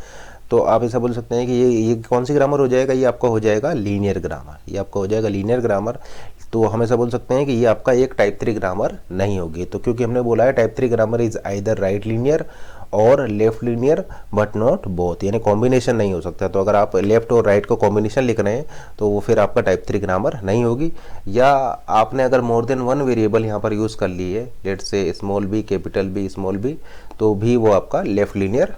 तो आप ऐसा बोल सकते हैं कि ये कौन सी ग्रामर हो जाएगा? ये आपका हो जाएगा लीनियर ग्रामर, ये आपका हो जाएगा लीनियर ग्रामर। तो हम ऐसा बोल सकते हैं कि ये आपका एक टाइप 3 ग्रामर नहीं होगी। तो क्योंकि हमने बोला है type 3 grammar is either right linear और left linear but not both, यानी कॉम्बिनेशन नहीं हो सकता। तो अगर आप लेफ्ट और राइट को कॉम्बिनेशन लिख रहे हैं तो वो फिर आपका टाइप 3 ग्रामर नहीं होगी। या आपने अगर मोर देन वन वेरिएबल यहाँ पर यूज़ कर ली है, let say small B capital B small B, तो भी वो आपका लेफ्ट लीनियर,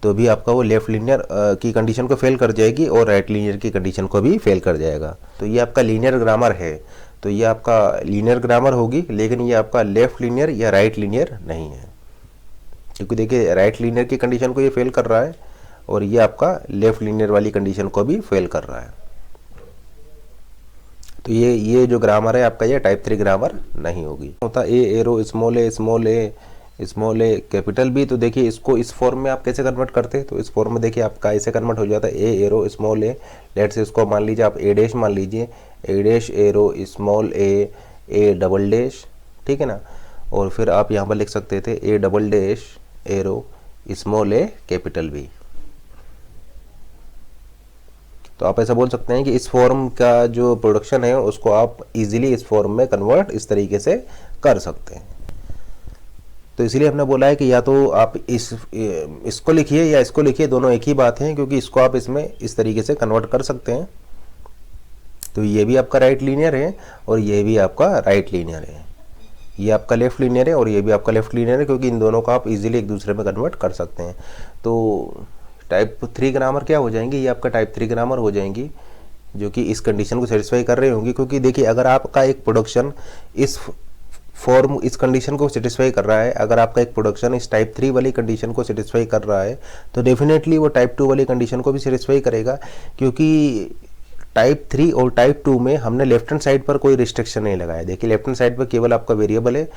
तो भी आपका वो लेफ्ट लीनियर की कंडीशन को फेल कर जाएगी और राइट लीनियर की कंडीशन को भी फेल कर जाएगा। तो ये आपका लीनियर ग्रामर है, तो ये आपका लीनियर ग्रामर होगी, लेकिन ये आपका लेफ्ट लीनियर या राइट लीनियर नहीं है, क्योंकि देखिए राइट लीनियर की कंडीशन को ये फेल कर रहा है और ये आपका लेफ्ट लीनियर वाली कंडीशन को भी फेल कर रहा है। तो ये जो ग्रामर है आपका, ये टाइप 3 ग्रामर नहीं होगी। होता ए arrow small A small A small A capital B, तो देखिए इसको इस फॉर्म में आप कैसे कन्वर्ट करते हैं, तो इस फॉर्म में देखिए आपका ऐसे कन्वर्ट हो जाता है A arrow small A, let say इसको मान लीजिए आप ए डैश मान लीजिए, A dash arrow small A double dash, ठीक है ना। और फिर आप यहाँ पर लिख सकते थे A double dash arrow small A capital B. तो आप ऐसा बोल सकते हैं कि इस फॉर्म का जो प्रोडक्शन है उसको आप इजीली इस फॉर्म में कन्वर्ट इस तरीके से कर सकते हैं। तो इसलिए हमने बोला है कि या तो आप इसको लिखिए या इसको लिखिए, दोनों एक ही बात है, क्योंकि इसको आप इसमें इस तरीके से कन्वर्ट कर सकते हैं। तो ये भी आपका राइट लीनियर है और ये भी आपका राइट लीनियर है, ये आपका लेफ्ट लीनियर है और ये भी आपका लेफ्ट लीनियर है, क्योंकि इन दोनों को आप इजीली एक दूसरे में कन्वर्ट कर सकते हैं। तो टाइप 3 ग्रामर क्या हो जाएंगी, ये आपका टाइप 3 ग्रामर हो जाएंगी, जो कि इस कंडीशन को सेटिस्फाई कर रही होंगी। क्योंकि देखिए अगर आपका एक प्रोडक्शन इस कंडीशन को सेटिस्फाई कर रहा है, अगर आपका एक प्रोडक्शन इस टाइप 3 वाली कंडीशन को सेटिस्फाई कर रहा है, तो डेफिनेटली वो टाइप 2 वाली कंडीशन को भी सेटिस्फाई करेगा, क्योंकि टाइप 3 और टाइप 2 में हमने लेफ्ट हैंड साइड पर कोई रिस्ट्रिक्शन नहीं लगाया। देखिए लेफ्ट हैंड साइड पर केवल आपका वेरिएबल है,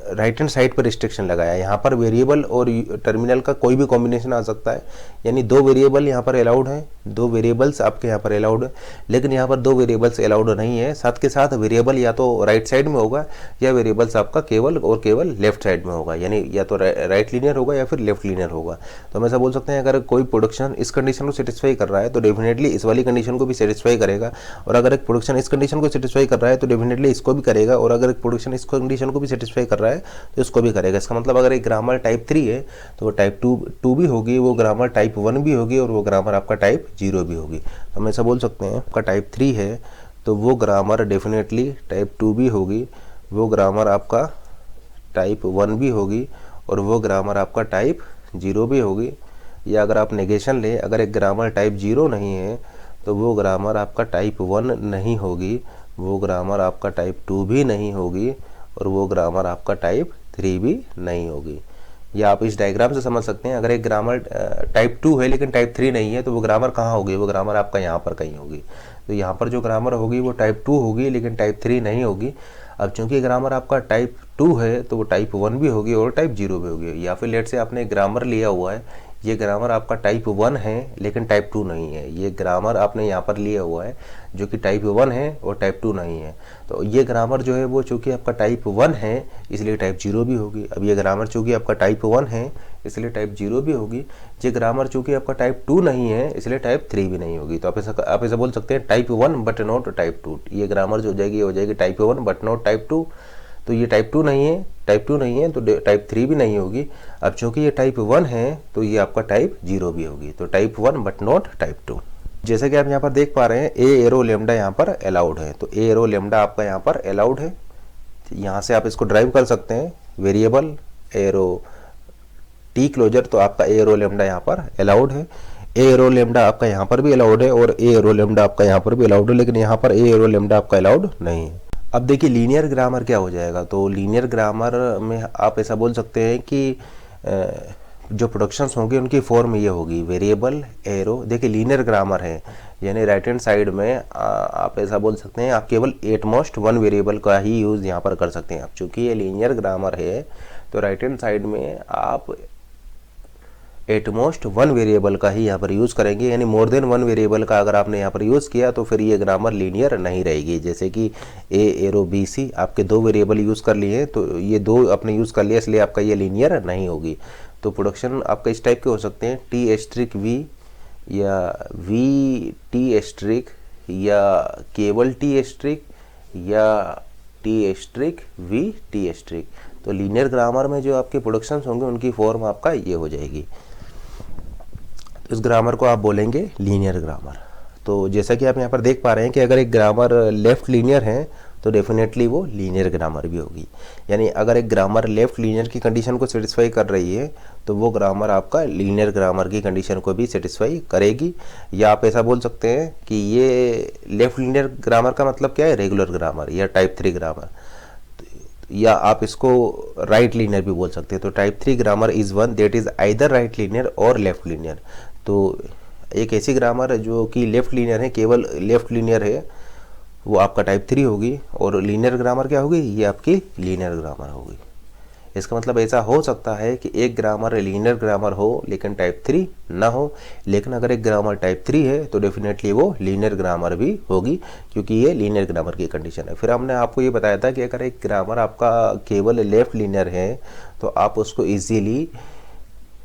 राइट हैंड साइड पर रिस्ट्रिक्शन लगाया। यहाँ पर वेरिएबल और टर्मिनल का कोई भी कॉम्बिनेशन आ सकता है, यानी दो वेरिएबल यहाँ पर अलाउड हैं, दो वेरिएबल्स आपके यहाँ पर अलाउड है, लेकिन यहाँ पर दो वेरिएबल्स अलाउड नहीं है। साथ के साथ वेरिएबल या तो राइट साइड में होगा या वेरिएबल्स आपका केवल और केवल लेफ्ट साइड में होगा, यानी या तो राइट लीनियर होगा या फिर लेफ्ट लीनियर होगा। तो हम ऐसा बोल सकते हैं अगर कोई प्रोडक्शन इस कंडीशन को सेटिस्फाई कर रहा है तो डेफिनेटली इस वाली कंडीशन को भी सेटिस्फाई करेगा, और अगर एक प्रोडक्शन इस कंडीशन को सेटिस्फाई कर रहा है तो डेफिनेटली इसको भी करेगा, और अगर एक प्रोडक्शन इस कंडीशन को भी सेटिस्फाई कर रहा है तो इसको भी करेगा। इसका मतलब अगर एक ग्रामर टाइप 3 है तो वो टाइप 2 भी होगी, वो ग्रामर टाइप 1 भी होगी, और वो ग्रामर आपका टाइप 0 भी होगी। तो हम ऐसा बोल सकते हैं आपका टाइप 3 है तो वो ग्रामर डेफिनेटली टाइप 2 भी होगी, वो ग्रामर आपका टाइप 1 भी होगी, और वो ग्रामर आपका टाइप 0 भी होगी। या अगर आप नेगेशन लें, अगर एक ग्रामर टाइप 0 नहीं है तो वो ग्रामर आपका टाइप 1 नहीं होगी, वो ग्रामर आपका टाइप 2 भी नहीं होगी, और वो ग्रामर आपका टाइप 3 भी नहीं होगी। या आप इस डायग्राम से समझ सकते हैं, अगर एक ग्रामर टाइप 2 है लेकिन टाइप 3 नहीं है तो वो ग्रामर कहाँ होगी, वो ग्रामर आपका यहाँ पर कहीं होगी। तो यहाँ पर जो ग्रामर होगी वो टाइप 2 होगी लेकिन टाइप 3 नहीं होगी। अब चूंकि ग्रामर आपका टाइप 2 है तो वो टाइप 1 भी होगी और टाइप 0 भी होगी। या फिर लेट से आपने ग्रामर लिया हुआ है, ये ग्रामर आपका टाइप 1 है लेकिन टाइप 2 नहीं है, ये ग्रामर आपने यहाँ पर लिया हुआ है जो कि टाइप 1 है और टाइप 2 नहीं है। तो ये ग्रामर जो है वो चूँकि आपका टाइप 1 है इसलिए टाइप 0 भी होगी। अब ये ग्रामर चूँकि आपका टाइप 1 है इसलिए टाइप 0 भी होगी। ये ग्रामर चूँकि आपका टाइप 2 नहीं है इसलिए टाइप 3 भी नहीं होगी। तो आप ऐसा बोल सकते हैं टाइप 1 बट नॉट टाइप 2। ये ग्रामर जो हो जाएगी टाइप 1 बट नॉट टाइप 2। तो ये टाइप 2 नहीं है तो टाइप 3 भी नहीं होगी। अब चूंकि ये टाइप 1 है तो ये आपका टाइप 0 भी होगी। तो टाइप 1 बट नॉट टाइप 2। जैसे कि आप यहाँ पर देख पा रहे हैं ए एरो लेमडा यहाँ पर अलाउड है, तो ए एरो लेमडा आपका यहाँ पर अलाउड है। यहाँ से आप इसको ड्राइव कर सकते हैं, वेरिएबल एरो टी क्लोजर, तो आपका ए एरो लेमडा यहाँ पर अलाउड है। ए एरो लेमडा आपका यहाँ पर भी अलाउड है और ए एरो लेमडा आपका यहाँ पर भी अलाउड है, लेकिन यहाँ पर ए एरो लेमडा आपका अलाउड नहीं है। अब देखिए लीनियर ग्रामर क्या हो जाएगा। तो लीनियर ग्रामर में आप ऐसा बोल सकते हैं कि जो प्रोडक्शंस होंगे उनकी फॉर्म ये होगी वेरिएबल एरो। देखिए लीनियर ग्रामर है यानी राइट हैंड साइड में आप ऐसा बोल सकते हैं आप केवल एट मोस्ट वन वेरिएबल का ही यूज़ यहाँ पर कर सकते हैं। आप चूँकि ये लीनियर ग्रामर है तो राइट हैंड साइड में आप एटमोस्ट वन वेरिएबल का ही यहाँ पर यूज़ करेंगे, यानी मोर देन वन वेरिएबल का अगर आपने यहाँ पर यूज़ किया तो फिर ये ग्रामर लीनियर नहीं रहेगी। जैसे कि ए एरो बी सी आपके दो वेरिएबल यूज़ कर लिए तो ये दो आपने यूज़ कर लिया इसलिए आपका ये लीनियर नहीं होगी। तो प्रोडक्शन आपका इस टाइप के हो सकते हैं टी एस्ट्रिक वी या वी टी एस्ट्रिक या केवल टी एस्ट्रिक या T asterisk V T asterisk. तो लीनियर ग्रामर में जो आपके प्रोडक्शंस होंगे उनकी फॉर्म आपका ये हो जाएगी। इस ग्रामर को आप बोलेंगे लीनियर ग्रामर। तो जैसा कि आप यहाँ पर देख पा रहे हैं कि अगर एक ग्रामर लेफ्ट लीनियर है तो डेफिनेटली वो लीनियर ग्रामर भी होगी। यानी अगर एक ग्रामर लेफ्ट लीनियर की कंडीशन को सेटिस्फाई कर रही है तो वो ग्रामर आपका लीनियर ग्रामर की कंडीशन को भी सेटिस्फाई करेगी। या आप ऐसा बोल सकते हैं कि ये लेफ्ट लीनियर ग्रामर का मतलब क्या है, रेगुलर ग्रामर या टाइप 3 ग्रामर, या आप इसको राइट लीनियर भी बोल सकते हैं। तो type 3 grammar is one that is either right linear और लेफ्ट लीनियर। तो एक ऐसी ग्रामर है जो कि लेफ्ट लीनियर है, केवल लेफ्ट लीनियर है, वो आपका टाइप 3 होगी। और लीनियर ग्रामर क्या होगी, ये आपकी लीनियर ग्रामर होगी। इसका मतलब ऐसा हो सकता है कि एक ग्रामर लीनियर ग्रामर हो लेकिन टाइप 3 ना हो, लेकिन अगर एक ग्रामर टाइप 3 है तो डेफिनेटली वो लीनियर ग्रामर भी होगी, क्योंकि ये लीनियर ग्रामर की कंडीशन है। फिर हमने आपको ये बताया था कि अगर एक ग्रामर आपका केवल लेफ्ट लीनियर है तो आप उसको इजीली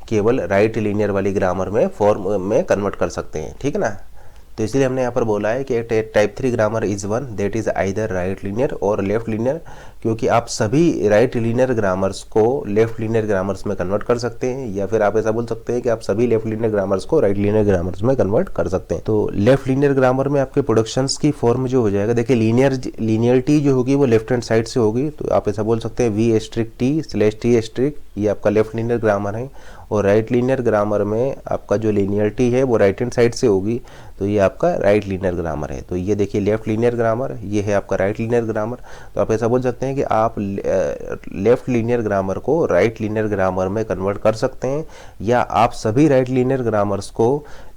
केवल राइट लीनियर वाली ग्रामर में फॉर्म में कन्वर्ट कर सकते हैं, ठीक है ना। तो इसलिए हमने यहाँ पर बोला है कि type 3 grammar is one that is either right linear और लेफ्ट लीनियर, क्योंकि आप सभी राइट लीनियर ग्रामर्स को लेफ्ट लीनियर ग्रामर्स में कन्वर्ट कर सकते हैं, या फिर आप ऐसा बोल सकते हैं कि आप सभी लेफ्ट लीनियर ग्रामर्स को राइट लीनियर ग्रामर्स में कन्वर्ट कर सकते हैं। तो लेफ्ट लीनियर ग्रामर में आपके प्रोडक्शंस की फॉर्म जो हो जाएगा, देखिए लीनियरिटी जो होगी वो लेफ्ट हैंड साइड से होगी। तो आप ऐसा बोल सकते हैं V*T/T*, ये आपका लेफ्ट लीनियर ग्रामर है। और राइट लीनियर ग्रामर में आपका जो लीनियरिटी है वो राइट हैंड साइड से होगी, तो ये आपका राइट लीनियर ग्रामर है। तो ये देखिए लेफ्ट लीनियर ग्रामर, ये है आपका राइट लीनियर ग्रामर। तो आप ऐसा बोल सकते हैं कि आप लेफ्ट लीनियर ग्रामर को राइट लीनियर ग्रामर में कन्वर्ट कर सकते हैं, या आप सभी राइट लीनियर ग्रामर्स को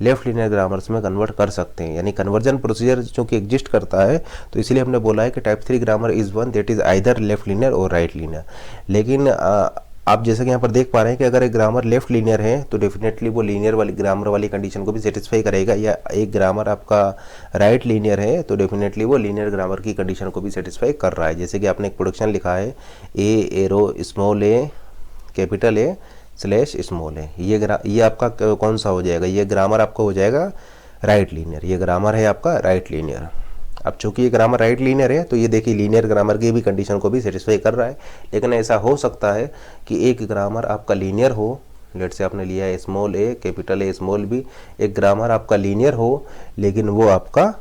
लेफ्ट लीनियर ग्रामर्स में कन्वर्ट कर सकते हैं। यानी कन्वर्जन प्रोसीजर चूँकि एग्जिस्ट करता है, तो इसलिए हमने बोला है कि type 3 grammar is one that is either left linear और राइट लीनियर। लेकिन आप जैसे कि यहाँ पर देख पा रहे हैं कि अगर एक ग्रामर लेफ्ट लीनियर है तो डेफिनेटली वो लीनियर वाली ग्रामर वाली कंडीशन को भी सेटिस्फाई करेगा, या एक ग्रामर आपका राइट लीनियर है तो डेफिनेटली वो लीनियर ग्रामर की कंडीशन को भी सेटिस्फाई कर रहा है। जैसे कि आपने एक प्रोडक्शन लिखा है A capital A slash small a, ये आपका कौन सा हो जाएगा, ये ग्रामर आपका हो जाएगा राइट लीनियर। ये ग्रामर है आपका राइट लीनियर। अब चूंकि ये ग्रामर राइट लीनियर है तो ये देखिए लीनियर ग्रामर की भी कंडीशन को भी सेटिस्फाई कर रहा है। लेकिन ऐसा हो सकता है कि एक ग्रामर आपका लीनियर हो, लेट से आपने लिया है small a capital A small b, एक ग्रामर आपका लीनियर हो लेकिन वो आपका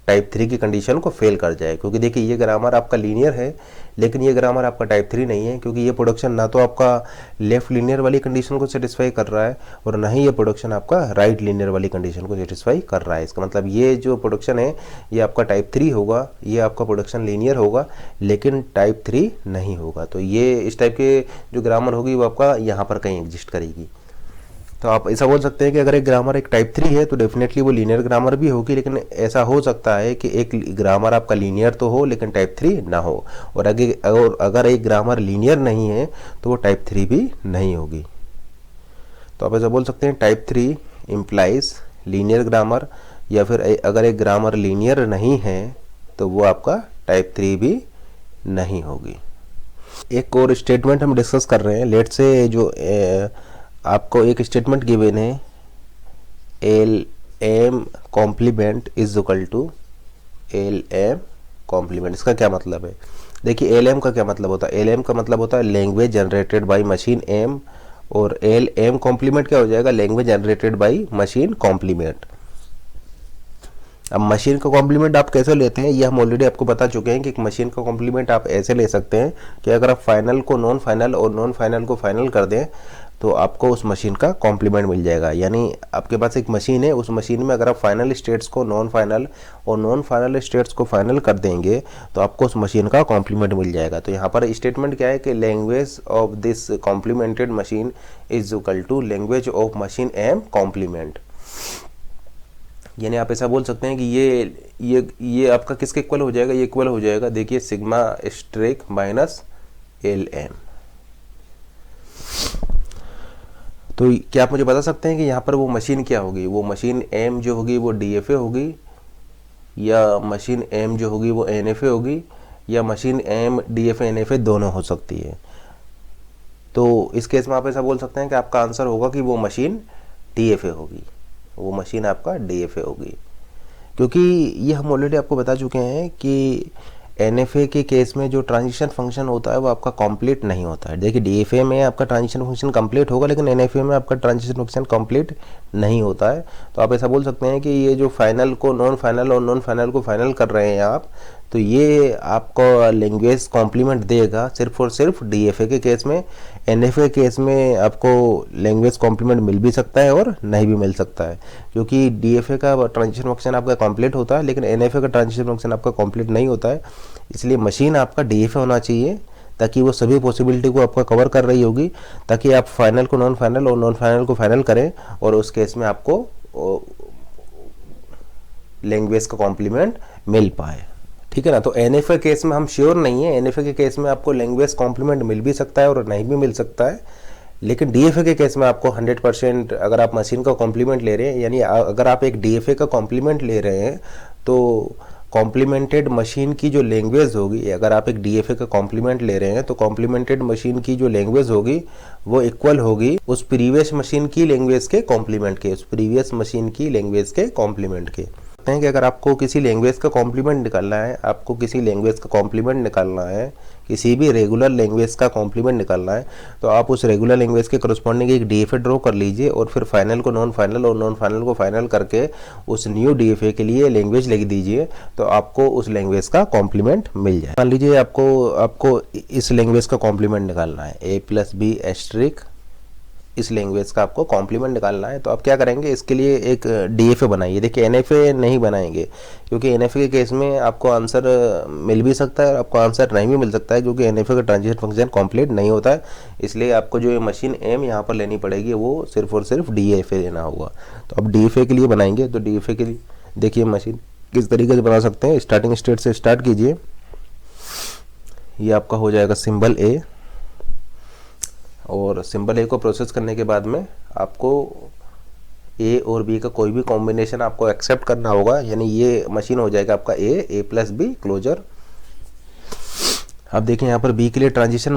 टाइप 3 की कंडीशन को फेल कर जाए। क्योंकि देखिए ये ग्रामर आपका लीनियर है लेकिन ये ग्रामर आपका टाइप 3 नहीं है, क्योंकि ये प्रोडक्शन ना तो आपका लेफ्ट लीनियर वाली कंडीशन को सेटिस्फाई कर रहा है और ना ही ये प्रोडक्शन आपका राइट लीनियर वाली कंडीशन को सेटिस्फाई कर रहा है। इसका मतलब ये जो प्रोडक्शन है ये आपका टाइप 3 होगा, ये आपका प्रोडक्शन लीनियर होगा लेकिन टाइप 3 नहीं होगा। तो ये इस टाइप के जो ग्रामर होगी वो आपका यहाँ पर कहीं एग्जिस्ट करेगी। तो आप ऐसा बोल सकते हैं कि अगर एक ग्रामर एक टाइप 3 है तो डेफिनेटली वो लीनियर ग्रामर भी होगी, लेकिन ऐसा हो सकता है कि एक ग्रामर आपका लीनियर तो हो लेकिन टाइप 3 ना हो। और अगर एक ग्रामर लीनियर नहीं है तो वो टाइप 3 भी नहीं होगी। तो आप ऐसा बोल सकते हैं टाइप 3 इम्प्लाइज लीनियर ग्रामर, या फिर अगर एक ग्रामर लीनियर नहीं है तो वो आपका टाइप 3 भी नहीं होगी। एक और स्टेटमेंट हम डिस्कस कर रहे हैं। लेट से जो आपको एक स्टेटमेंट गिवन है LM complement is equal to LM complement. इसका क्या मतलब है, देखिए LM का क्या मतलब होता है। LM का मतलब होता है language generated by machine M, और LM कॉम्प्लीमेंट क्या हो जाएगा, language generated by machine complement. अब मशीन का कॉम्प्लीमेंट आप कैसे लेते हैं ये हम ऑलरेडी आपको बता चुके हैं कि एक मशीन का कॉम्प्लीमेंट आप ऐसे ले सकते हैं कि अगर आप फाइनल को नॉन फाइनल और नॉन फाइनल को फाइनल कर दें तो आपको उस मशीन का कॉम्प्लीमेंट मिल जाएगा। यानी आपके पास एक मशीन है, उस मशीन में अगर आप फाइनल स्टेट्स को नॉन फाइनल और नॉन फाइनल स्टेट्स को फाइनल कर देंगे तो आपको उस मशीन का कॉम्प्लीमेंट मिल जाएगा। तो यहाँ पर स्टेटमेंट क्या है कि language of this complemented machine is equal to language of machine M complement. यानी आप ऐसा बोल सकते हैं कि ये आपका किसके इक्वल हो जाएगा, ये इक्वल हो जाएगा देखिए सिग्मा स्ट्रेक माइनस LM। तो क्या आप मुझे बता सकते हैं कि यहाँ पर वो मशीन क्या होगी, वो मशीन M जो होगी वो DFA होगी, या मशीन M जो होगी वो NFA होगी, या मशीन M DFA NFA दोनों हो सकती है। तो इस केस में आप ऐसा बोल सकते हैं कि आपका आंसर होगा कि वो मशीन DFA होगी, वो मशीन आपका DFA होगी। क्योंकि ये हम ऑलरेडी आपको बता चुके हैं कि NFA के केस में जो ट्रांजिशन फंक्शन होता है वो आपका कंप्लीट नहीं होता है। देखिए DFA में आपका ट्रांजिशन फंक्शन कंप्लीट होगा, लेकिन NFA में आपका ट्रांजिशन फंक्शन कंप्लीट नहीं होता है। तो आप ऐसा बोल सकते हैं कि ये जो फाइनल को नॉन फाइनल और नॉन फाइनल को फाइनल कर रहे हैं आप, तो ये आपको लैंग्वेज कॉम्प्लीमेंट देगा सिर्फ और सिर्फ DFA के केस में। NFA केस में आपको लैंग्वेज कॉम्प्लीमेंट मिल भी सकता है और नहीं भी मिल सकता है, क्योंकि DFA का ट्रांजिशन फंक्शन आपका कंप्लीट होता है, लेकिन NFA का ट्रांजिशन फंक्शन आपका कंप्लीट नहीं होता है। इसलिए मशीन आपका DFA होना चाहिए, ताकि वो सभी पॉसिबिलिटी को आपका कवर कर रही होगी, ताकि आप फाइनल को नॉन फाइनल और नॉन फाइनल को फाइनल करें, और उस केस में आपको लैंग्वेज का कॉम्प्लीमेंट मिल पाए। ठीक है ना। तो NFA केस में हम श्योर नहीं है, NFA के केस में आपको लैंग्वेज कॉम्प्लीमेंट मिल भी सकता है और नहीं भी मिल सकता है, लेकिन DFA के केस में आपको 100% अगर आप मशीन का कॉम्प्लीमेंट ले रहे हैं, यानी अगर आप एक DFA का कॉम्प्लीमेंट ले रहे हैं, तो कॉम्प्लीमेंटेड मशीन की जो लैंग्वेज होगी, अगर आप एक DFA का कॉम्प्लीमेंट ले रहे हैं तो कॉम्प्लीमेंटेड मशीन की जो लैंग्वेज होगी वो इक्वल होगी उस प्रीवियस मशीन की लैंग्वेज के कॉम्प्लीमेंट के, उस प्रीवियस मशीन की लैंग्वेज के कॉम्प्लीमेंट के। हैं कि अगर आपको किसी लैंग्वेज का कॉम्प्लीमेंट निकालना है, आपको किसी लैंग्वेज का कॉम्प्लीमेंट निकालना है, किसी भी रेगुलर लैंग्वेज का कॉम्प्लीमेंट निकालना है, तो आप उस रेगुलर लैंग्वेज के करस्पॉन्डिंग एक DFA ड्रॉ कर लीजिए, और फिर फाइनल को नॉन फाइनल और नॉन फाइनल को फाइनल करके उस न्यू DFA के लिए लैंग्वेज लिख दीजिए, तो आपको उस लैंग्वेज का कॉम्प्लीमेंट मिल जाए। मान लीजिए आपको इस लैंग्वेज का कॉम्प्लीमेंट निकालना है, A+B ऐस्ट्रिक, इस लैंग्वेज का आपको कॉम्प्लीमेंट निकालना है। तो आप क्या करेंगे, इसके लिए एक DFA बनाइए। देखिए NFA नहीं बनाएंगे, क्योंकि NFA के केस में आपको आंसर मिल भी सकता है और आपको आंसर नहीं भी मिल सकता है, क्योंकि NFA का ट्रांजिशन फंक्शन कंप्लीट नहीं होता है। इसलिए आपको जो मशीन M यहाँ पर लेनी पड़ेगी वो सिर्फ और सिर्फ DFA लेना होगा। तो अब DFA के लिए बनाएंगे, तो DFA के लिए देखिए मशीन किस तरीके से बना सकते हैं। स्टार्टिंग स्टेट से स्टार्ट कीजिए। ये आपका हो जाएगा सिंबल A, और सिंबल A को प्रोसेस करने के बाद में आपको A और B का कोई भी कॉम्बिनेशन आपको एक्सेप्ट करना होगा, यानी ये मशीन हो जाएगा आपका A+B क्लोजर। अब देखिए यहाँ पर B के लिए ट्रांजिशन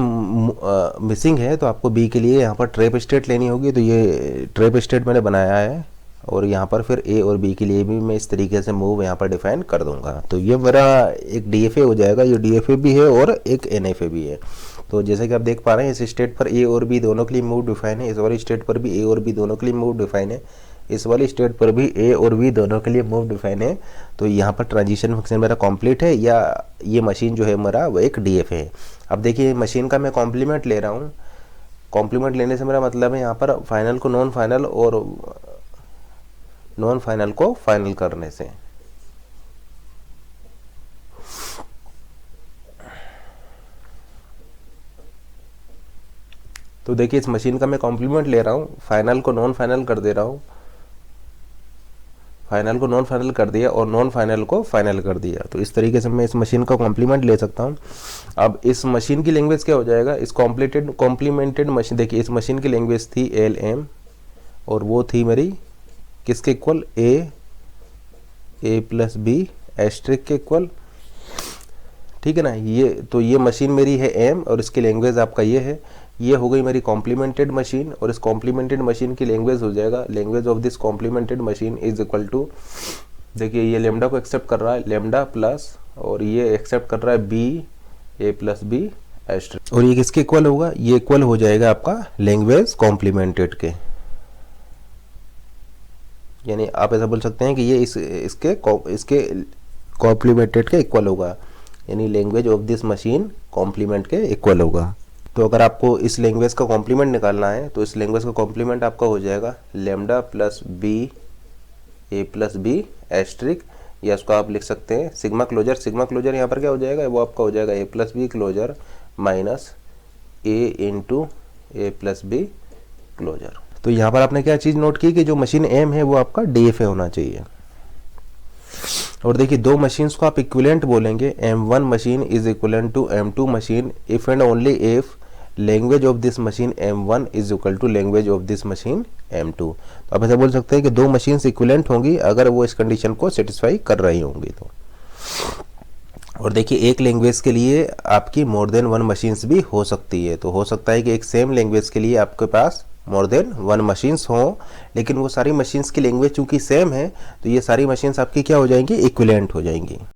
मिसिंग है, तो आपको B के लिए यहाँ पर ट्रैप स्टेट लेनी होगी। तो ये ट्रैप स्टेट मैंने बनाया है, और यहाँ पर फिर A और B के लिए भी मैं इस तरीके से मूव यहाँ पर डिफाइन कर दूंगा। तो ये मेरा एक DFA हो जाएगा, ये DFA भी है और एक NFA भी है। तो जैसे कि आप देख पा रहे हैं, इस स्टेट पर A और B दोनों के लिए मूव डिफाइन है, इस वाली स्टेट पर भी A और B दोनों के लिए मूव डिफाइन है, इस वाली स्टेट पर भी A और B दोनों के लिए मूव डिफाइन है। तो यहाँ पर ट्रांजिशन फंक्शन मेरा कंप्लीट है, या ये मशीन जो है मेरा वो एक DFA है। अब देखिए मशीन का मैं कॉम्प्लीमेंट ले रहा हूँ। कॉम्प्लीमेंट लेने से मेरा मतलब है यहाँ पर फाइनल को नॉन फाइनल और नॉन फाइनल को फाइनल करने से। तो देखिए इस मशीन का मैं कॉम्प्लीमेंट ले रहा हूँ, फाइनल को नॉन फाइनल कर दे रहा हूँ, फाइनल को नॉन फाइनल कर दिया और नॉन फाइनल को फाइनल कर दिया। तो इस तरीके से मैं इस मशीन का कॉम्प्लीमेंट ले सकता हूँ। अब इस मशीन की लैंग्वेज क्या हो जाएगा, इस कॉम्प्लीमेंटेड मशीन, देखिए इस मशीन की लैंग्वेज थी LM, और वो थी मेरी किसके इक्वल, A+B ऐस्ट्रिक के इक्वल। ठीक है ना। ये मशीन मेरी है M, और इसकी लैंग्वेज आपका ये है। ये हो गई मेरी कॉम्प्लीमेंटेड मशीन, और इस कॉम्प्लीमेंटेड मशीन की लैंग्वेज हो जाएगा, language of this complemented machine is equal to, देखिए ये लेमडा को एक्सेप्ट कर रहा है, लेमडा प्लस, और ये एक्सेप्ट कर रहा है B A+B ऐस्ट्रिक, और ये किसके इक्वल होगा, ये इक्वल हो जाएगा आपका लैंग्वेज कॉम्प्लीमेंटेड के। यानी आप ऐसा बोल सकते हैं कि ये इसके कॉम्प्लीमेंटेड के इक्वल होगा, यानी language of this machine complement के इक्वल होगा। तो अगर आपको इस लैंग्वेज का कॉम्प्लीमेंट निकालना है, तो इस लैंग्वेज का कॉम्प्लीमेंट आपका हो जाएगा lambda plus B A+B asterisk, या इसको आप लिख सकते हैं सिग्मा क्लोजर। सिग्मा क्लोजर यहाँ पर क्या हो जाएगा, वो आपका हो जाएगा A+B closure minus A into A+B closure. तो यहाँ पर आपने क्या चीज़ नोट की कि जो मशीन M है वो आपका DFA होना चाहिए। और देखिए दो मशीन्स को आप इक्विवेलेंट बोलेंगे, M1 machine is equivalent to M2 machine if and only if language of this machine M1 is equal to language of this machine M2। तो आप ऐसा बोल सकते हैं कि दो मशीन्स इक्विवेलेंट होंगी अगर वो इस कंडीशन को सेटिस्फाई कर रही होंगी तो। और देखिए एक लैंग्वेज के लिए आपकी मोर देन वन मशीन्स भी हो सकती है। तो हो सकता है कि एक सेम लैंग्वेज के लिए आपके पास मोर देन वन मशीन्स हों, लेकिन वो सारी मशीन्स की लैंग्वेज चूंकि सेम है तो ये सारी मशीन्स आपकी क्या हो जाएंगी, इक्विवेलेंट हो जाएंगी।